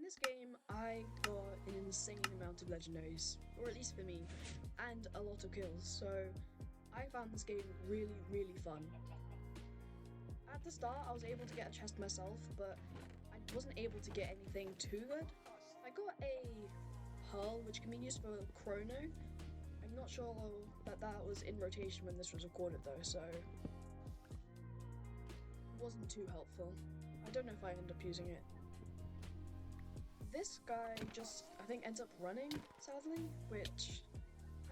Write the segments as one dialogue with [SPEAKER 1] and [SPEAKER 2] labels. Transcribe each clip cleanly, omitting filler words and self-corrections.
[SPEAKER 1] In this game, I got an insane amount of legendaries, or at least for me, and a lot of kills, so I found this game really, really fun. At the start, I was able to get a chest myself, but I wasn't able to get anything too good. I got a pearl, which can be used for chrono. I'm not sure that was in rotation when this was recorded though, so it wasn't too helpful. I don't know if I end up using it. This guy just, I think, ends up running, sadly, which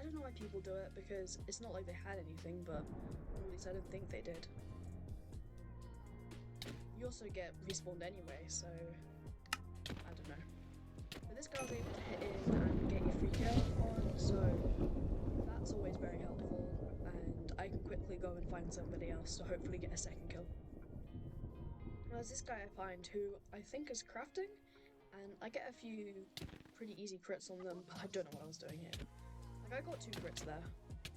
[SPEAKER 1] I don't know why people do it, because it's not like they had anything, but at least I don't think they did. You also get respawned anyway, so I don't know. But this guy was able to hit in and get your free kill on, so that's always very helpful, and I can quickly go and find somebody else to hopefully get a second kill. There's this guy I find who I think is crafting, and I get a few pretty easy crits on them, but I don't know what I was doing here. Like, I got 2 crits there,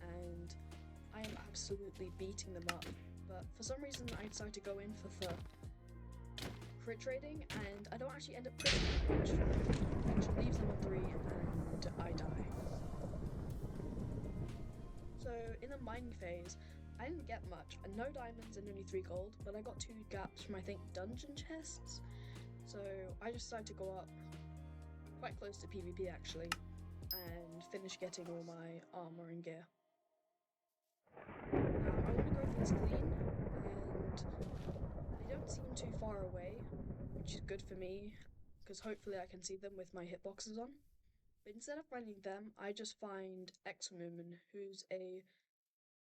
[SPEAKER 1] and I am absolutely beating them up, but for some reason I decided to go in for the crit trading, and I don't actually end up critting, which leaves them on 3, and I die. So in the mining phase, I didn't get much, and no diamonds and only 3 gold, but I got 2 gaps from, I think, dungeon chests. So I just decided to go up quite close to PvP actually, and finish getting all my armor and gear. I want to go for this clean, and they don't seem too far away, which is good for me, because hopefully I can see them with my hitboxes on. But instead of finding them, I just find Exmumen, who's a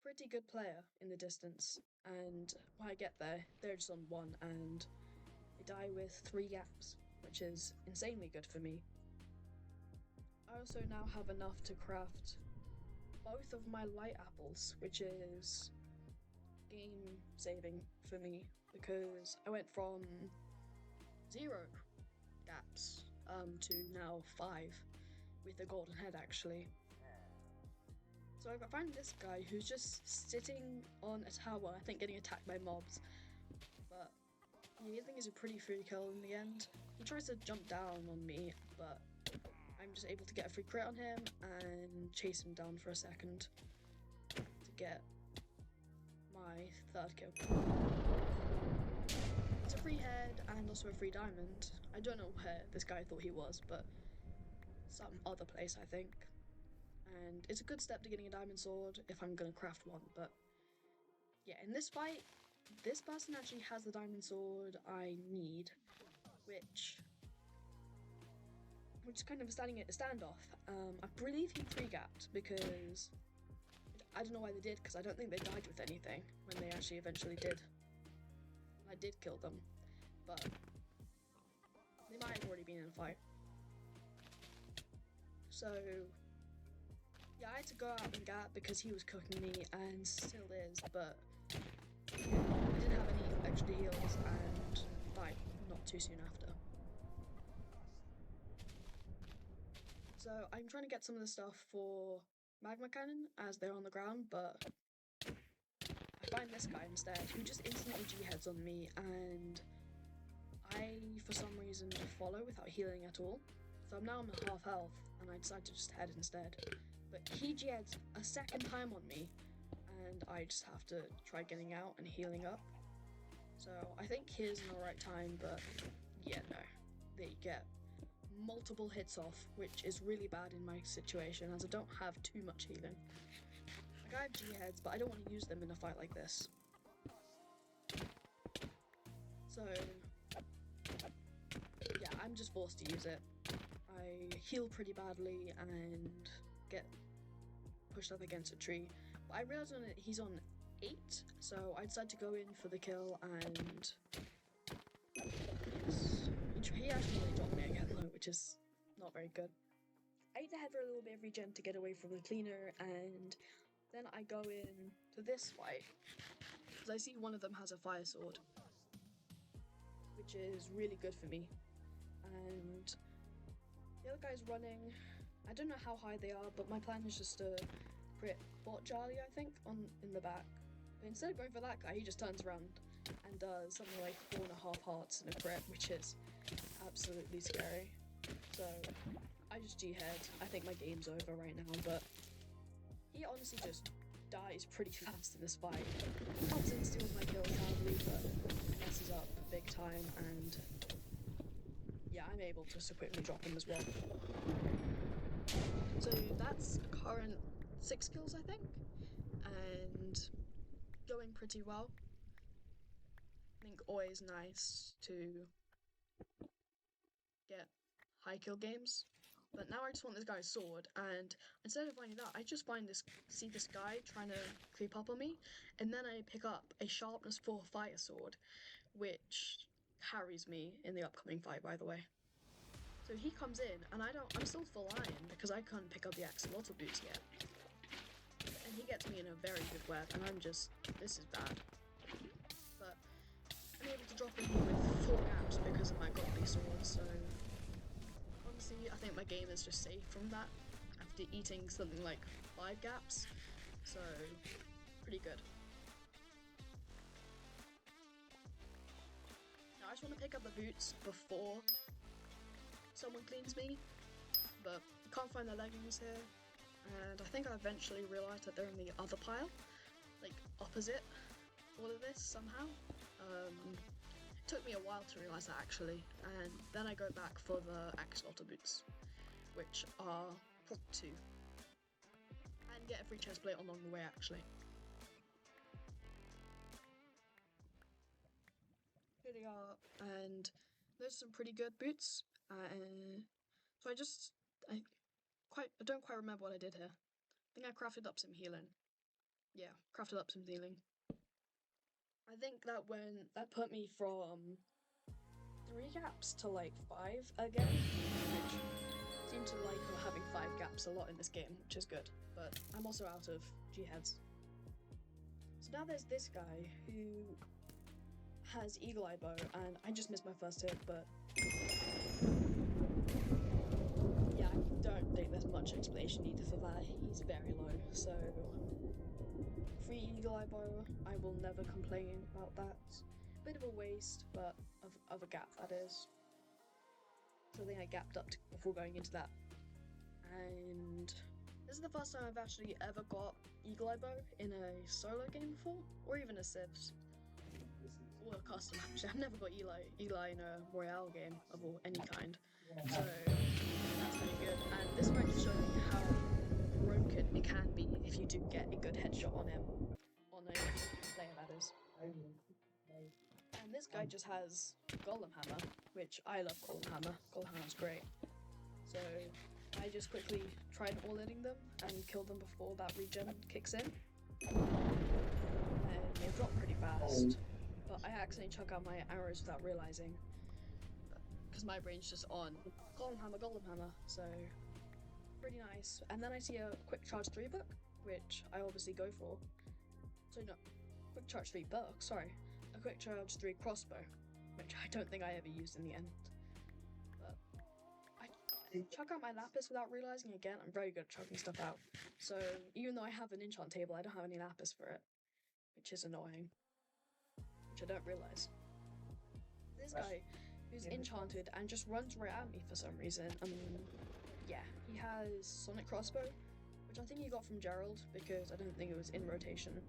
[SPEAKER 1] pretty good player in the distance, and when I get there, they're just on 1, and I die with 3 gaps, which is insanely good for me. I also now have enough to craft both of my light apples, which is game saving for me, because I went from 0 gaps to now 5 with a golden head actually. So I find this guy who's just sitting on a tower, I think getting attacked by mobs, but yeah, I think it's a pretty free kill in the end. He tries to jump down on me, but I'm just able to get a free crit on him and chase him down for a second to get my 3rd kill. It's a free head and also a free diamond. I don't know where this guy thought he was, but some other place I think. And it's a good step to getting a diamond sword if I'm gonna craft one, but yeah, in this fight, this person actually has the diamond sword I need, which is kind of a standoff. I believe he 3-gapped because I don't know why they did, because I don't think they died with anything when they actually eventually did. I did kill them, but they might have already been in a fight. So yeah, I had to go out and gap because he was cooking me and still is, but I didn't have any extra heals and died not too soon after. So I'm trying to get some of the stuff for magma cannon as they're on the ground, but I find this guy instead who just instantly G-heads on me, and I for some reason follow without healing at all. So I'm now on half health and I decide to just head instead. But he G-heads a 2nd time on me, and I just have to try getting out and healing up. So I think here's an alright time, but yeah, no. They get multiple hits off, which is really bad in my situation as I don't have too much healing. Like, I have G-heads, but I don't want to use them in a fight like this. So yeah, I'm just forced to use it. I heal pretty badly and get pushed up against a tree. But I realized he's on 8, so I decided to go in for the kill, and yes, he actually really dropped me again though, which is not very good. I ate ahead for a little bit of regen to get away from the cleaner, and then I go in to this fight because I see one of them has a fire sword, which is really good for me. And the other guy's running. I don't know how high they are, but my plan is just to crit bot Charlie, I think, in the back. But instead of going for that guy, he just turns around and does something like 4.5 hearts in a crit, which is absolutely scary. So I just G-head. I think my game's over right now, but he honestly just dies pretty fast in this fight. Comes in, steals my kill sadly, but messes up big time, and yeah, I'm able to so quickly drop him as well. So that's current 6 kills, I think, and going pretty well. I think always nice to get high kill games. But now I just want this guy's sword, and instead of finding that, I just see this guy trying to creep up on me, and then I pick up a sharpness 4 fire sword, which carries me in the upcoming fight, by the way. So he comes in, and I'm still full iron because I can't pick up the axolotl boots yet. And he gets me in a very good web, and this is bad. But I'm able to drop him with 4 gaps because of my godly sword, so honestly, I think my game is just safe from that after eating something like 5 gaps, so pretty good. Now I just want to pick up the boots before someone cleans me, but I can't find the leggings here, and I think I eventually realised that they're in the other pile, like opposite all of this somehow. It took me a while to realise that actually, and then I go back for the axolotl boots, which are Prop 2, and get a free chest plate along the way actually. Here they are, and those are some pretty good boots. So I don't quite remember what I did here. I think I crafted up some healing. Yeah, crafted up some healing. I think that put me from 3 gaps to like 5 again, which seems to like having 5 gaps a lot in this game, which is good. But I'm also out of G-heads. So now there's this guy who has Eagle Eye Bow, and I just missed my first hit, but yeah, I don't think there's much explanation needed for that. He's very low, so free Eagle Eye Bow, I will never complain about that. Bit of a waste, but of a gap, that is. So I think I gapped up before going into that. And this is the first time I've actually ever got Eagle Eye Bow in a solo game before, or even a Civs. Or a custom, actually. I've never got Eli in a Royale game of any kind. So that's pretty good. And this might just show you how broken it can be if you do get a good headshot on him. On a player, that is. And this guy just has Golem Hammer, which I love Golem Hammer. Golem Hammer's great. So I just quickly tried all-hitting them and killed them before that regen kicks in. And they drop pretty fast. But I accidentally chuck out my arrows without realising. Because my brain's just on Golem Hammer, so pretty nice. And then I see a Quick Charge 3 book, which I obviously go for. So no, Quick Charge 3 book, sorry. A Quick Charge 3 crossbow, which I don't think I ever used in the end. But I chuck out my lapis without realising again. I'm very good at chucking stuff out. So even though I have an enchant table, I don't have any lapis for it, which is annoying. Which I don't realise. This guy who's enchanted and just runs right at me for some reason. Yeah, he has Sonic Crossbow, which I think he got from Gerald because I don't think it was in rotation.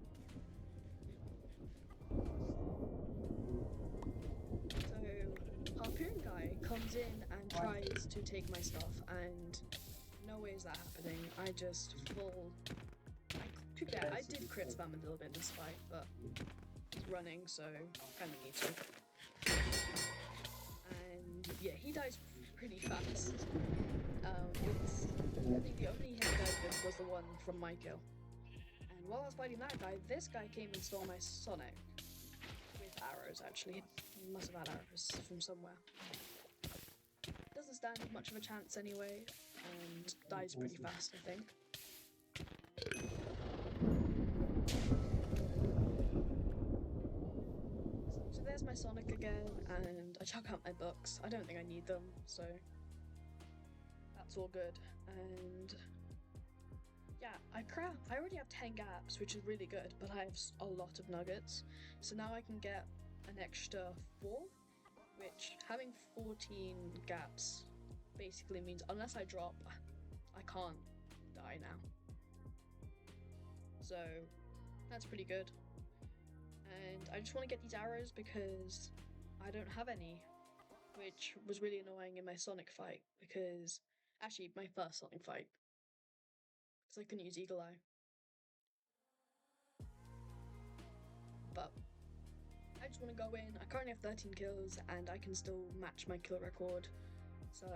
[SPEAKER 1] So Harpoon guy comes in and tries to take my stuff, and no way is that happening. I just I did crit spam a little bit in this fight, but he's running, so kind of need to. And yeah, he dies pretty fast. I think the only hit I died with was the one from my kill. And while I was fighting that guy, this guy came and stole my Sonic. With arrows, actually. He must have had arrows from somewhere. Doesn't stand much of a chance anyway, and dies pretty fast, I think. So there's my Sonic again, and I chuck out my books. I don't think I need them, so that's all good. And yeah, I already have 10 gaps, which is really good, but I have a lot of nuggets. So now I can get an extra 4, which having 14 gaps basically means unless I drop, I can't die now. So that's pretty good. And I just want to get these arrows because I don't have any, which was really annoying in my Sonic fight, because actually my first Sonic fight, because I couldn't use Eagle Eye. But I just want to go in. I currently have 13 kills and I can still match my kill record, so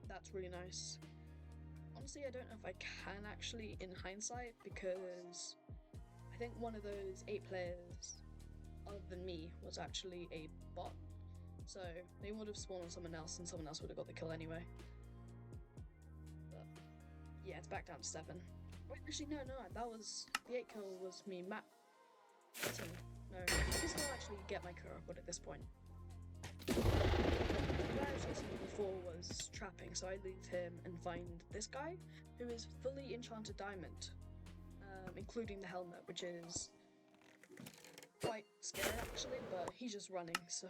[SPEAKER 1] that's really nice. Honestly, I don't know if I can actually in hindsight, because I think one of those 8 players other than me was actually a bot, so they would have spawned on someone else and someone else would have got the kill anyway. But yeah, it's back down to 7. Wait, actually no, that was the 8 kill was me matching. No, I can still actually get my kill record at this point. What I was chasing before was trapping, so I leave him and find this guy who is fully enchanted diamond, including the helmet, which is quite scary actually, but he's just running, so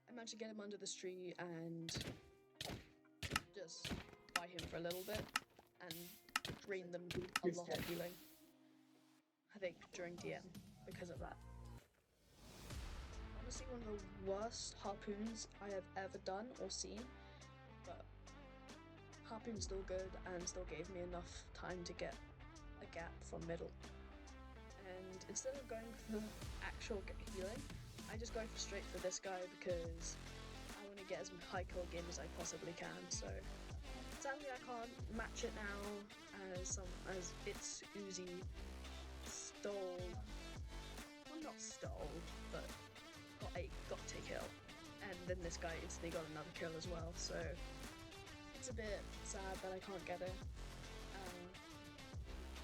[SPEAKER 1] I managed to get him under this tree and just buy him for a little bit and drain them a lot of healing, I think, during DM because of that. Honestly, one of the worst harpoons I have ever done or seen, but harpoon's still good and still gave me enough time to get a gap from middle. And instead of going for actual healing, I just go straight for this guy because I want to get as high kill game as I possibly can. So sadly I can't match it now as it's Uzi stole, well not stole, but got a kill, and then this guy instantly got another kill as well, so it's a bit sad that I can't get it.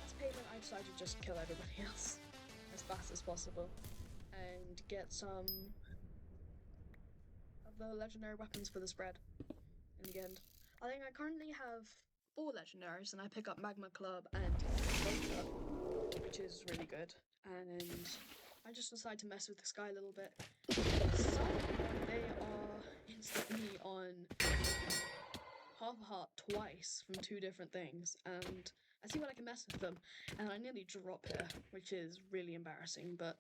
[SPEAKER 1] As payment, I decided to just kill everybody else as fast as possible and get some of the legendary weapons for the spread in the end. I think I currently have 4 legendaries, and I pick up Magma Club and Volta, which is really good, and I just decided to mess with this guy a little bit. They are instantly on half a heart twice from 2 different things, and I see when I can mess with them, and I nearly drop here, which is really embarrassing, but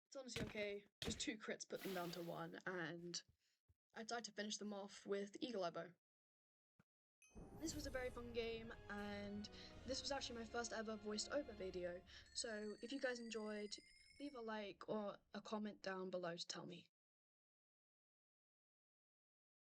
[SPEAKER 1] it's honestly okay. Just 2 crits put them down to 1, and I tried to finish them off with Eagle Eye Bow. This was a very fun game, and this was actually my first ever voiced over video, so if you guys enjoyed, leave a like or a comment down below to tell me.